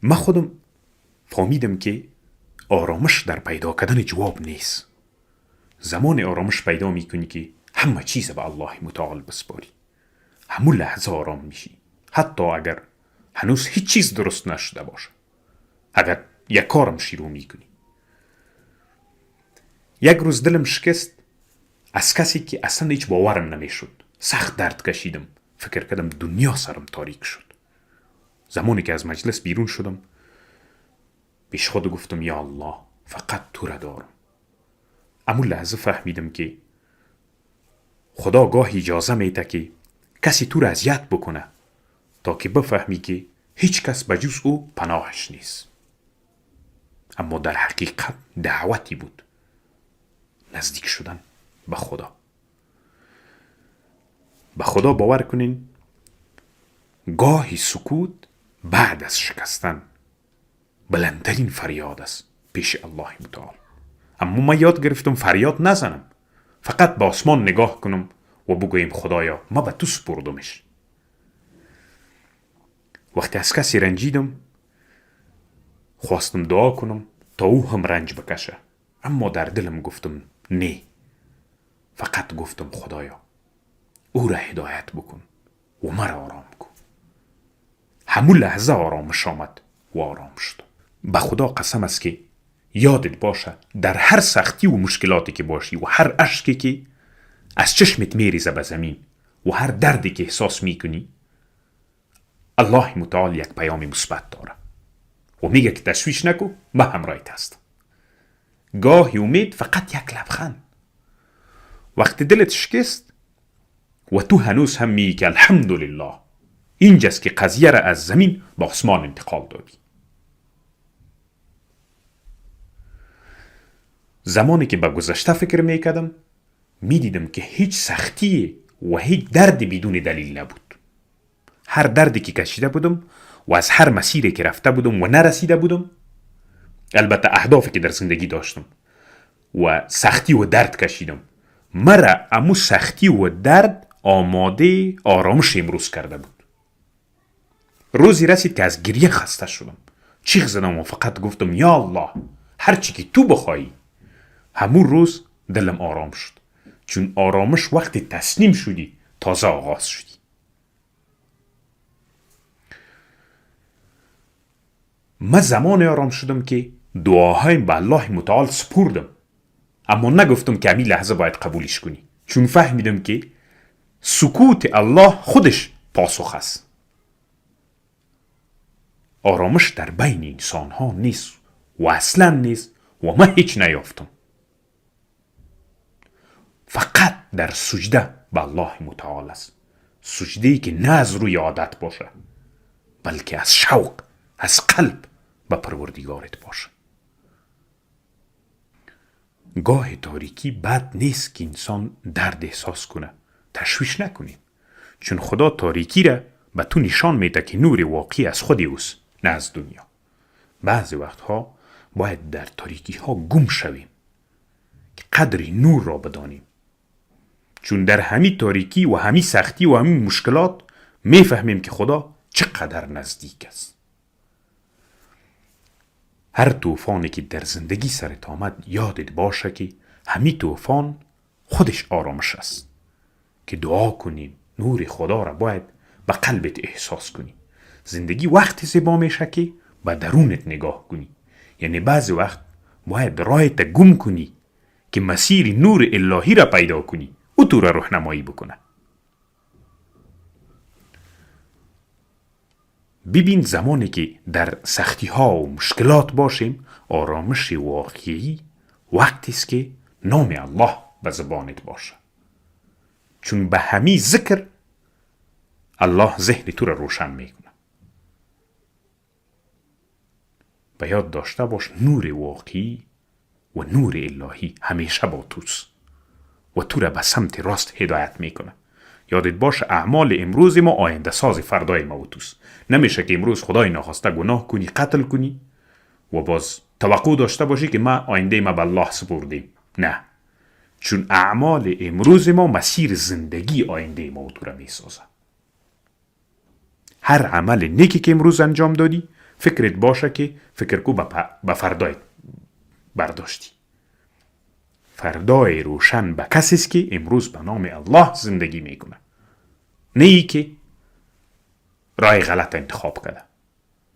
من خودم فهمیدم که آرامش در پیدا کردن جواب نیست. زمان آرامش پیدا میکنی که همه چیز به الله متعال بسپاری. همون لحظه آرام میشی، حتی اگر هنوز هیچ چیز درست نشده باشه. اگر یک کارم شروع میکنی. یک روز دلم شکست از کسی که اصلا هیچ باورم نمیشد. سخت درد کشیدم. فکر کردم دنیا سرم تاریک شد. زمانی که از مجلس بیرون شدم پیش خود گفتم یا الله فقط تو را دارم. اما لحظه فهمیدم که خدا گاه اجازه میده که کسی تو را اذیت بکنه تا که بفهمی که هیچ کس بجز او پناهش نیست. اما در حقیقت دعوتی بود. نزدیک شدن به خدا. به خدا باور کنین گاهی سکوت بعد از شکستن بلندترین فریاد است پیش الله متعال. اما من یاد گرفتم فریاد نزنم، فقط به آسمان نگاه کنم و بگویم خدایا ما به تو سپردمش. وقتی از کسی رنجیدم خواستم دعا کنم تا او هم رنج بکشه، اما در دلم گفتم نه. فقط گفتم خدایا او را هدایت بکن و مرا آرام کن. همون لحظه آرامش آمد و آرام شد. به خدا قسم است که یادت باشه در هر سختی و مشکلاتی که باشی و هر اشکی که از چشمت میریزه به زمین و هر دردی که احساس میکنی، الله متعال یک پیام مثبت داره و میگه که تشویش نکو، من همراهت هستم. گاهی امید فقط یک لبخند. وقتی دلت شکست و تو هنوز هم میگی که الحمدلله، اینجاست که قضیه را از زمین به آسمان انتقال دادی. زمانی که به گذشته فکر میکردم میدیدم که هیچ سختی و هیچ درد بدون دلیل نبود. هر دردی که کشیده بودم و از هر مسیری که رفته بودم و نرسیده بودم، البته اهدافی که در زندگی داشتم و سختی و درد کشیدم، مرا امو سختی و درد آماده آرامش امروز کرده بود. روزی رسید که از گریه خسته شدم. چیخ زدم و فقط گفتم یا الله هر چی که تو بخوایی. همون روز دلم آرام شد، چون آرامش وقتی تسلیم شدی تازه آغاز شدی. من زمان آرام شدم که دعاهایم به الله متعال سپردم، اما نگفتم که همین لحظه باید قبولش کنی، چون فهمیدم که سکوت الله خودش پاسخ است. آرامش در بین انسان ها نیست و اصلا نیست و من هیچ نیافتم. فقط در سجده به الله متعال است. سجده‌ای که نه از روی عادت باشه، بلکه از شوق، از قلب به پروردگارت باشه. گاه تاریکی بد نیست که انسان درد احساس کنه. تشویش نکنیم، چون خدا تاریکی را به تو نشان میده که نور واقعی از خود اوست، نه از دنیا. بعضی وقتها باید در تاریکی ها گم شویم که قدر نور را بدانیم، چون در همین تاریکی و همین سختی و همین مشکلات میفهمیم که خدا چقدر نزدیک است. هر طوفانی که در زندگی سرت آمد یادت باشه که همین طوفان خودش آرامش است، که دعا کنیم نور خدا را باید به قلبت احساس کنی. زندگی وقتی زیبا میشه که به درونت نگاه کنی. یعنی بعضی وقت باید راهت گم کنی که مسیر نور الهی را پیدا کنی، او تو را راهنمایی بکنه. ببین زمانی که در سختی ها و مشکلات باشیم، آرامش واقعی وقتی است که نام الله به زبانت باشه، چون به همین ذکر الله ذهن تو را روشن میکنه. به یاد داشته باش نور واقعی و نور الهی همیشه با توست و تو را به سمت راست هدایت میکنه. یادت باش اعمال امروز ما آینده ساز فردای ما و توست. نمیشه که امروز خدای ناخواسته گناه کنی، قتل کنی و باز توقع داشته باشی که ما آینده ما به الله سپردیم. نه، چون اعمال امروز ما مسیر زندگی آینده ما و تو را میسازه. هر عمل نیکی که امروز انجام دادی فکرت باشه که فکر کو به فردایت برداشتی. فردای روشن به کسی است که امروز به نام الله زندگی میکنه، نه ای که راه غلط انتخاب کرده.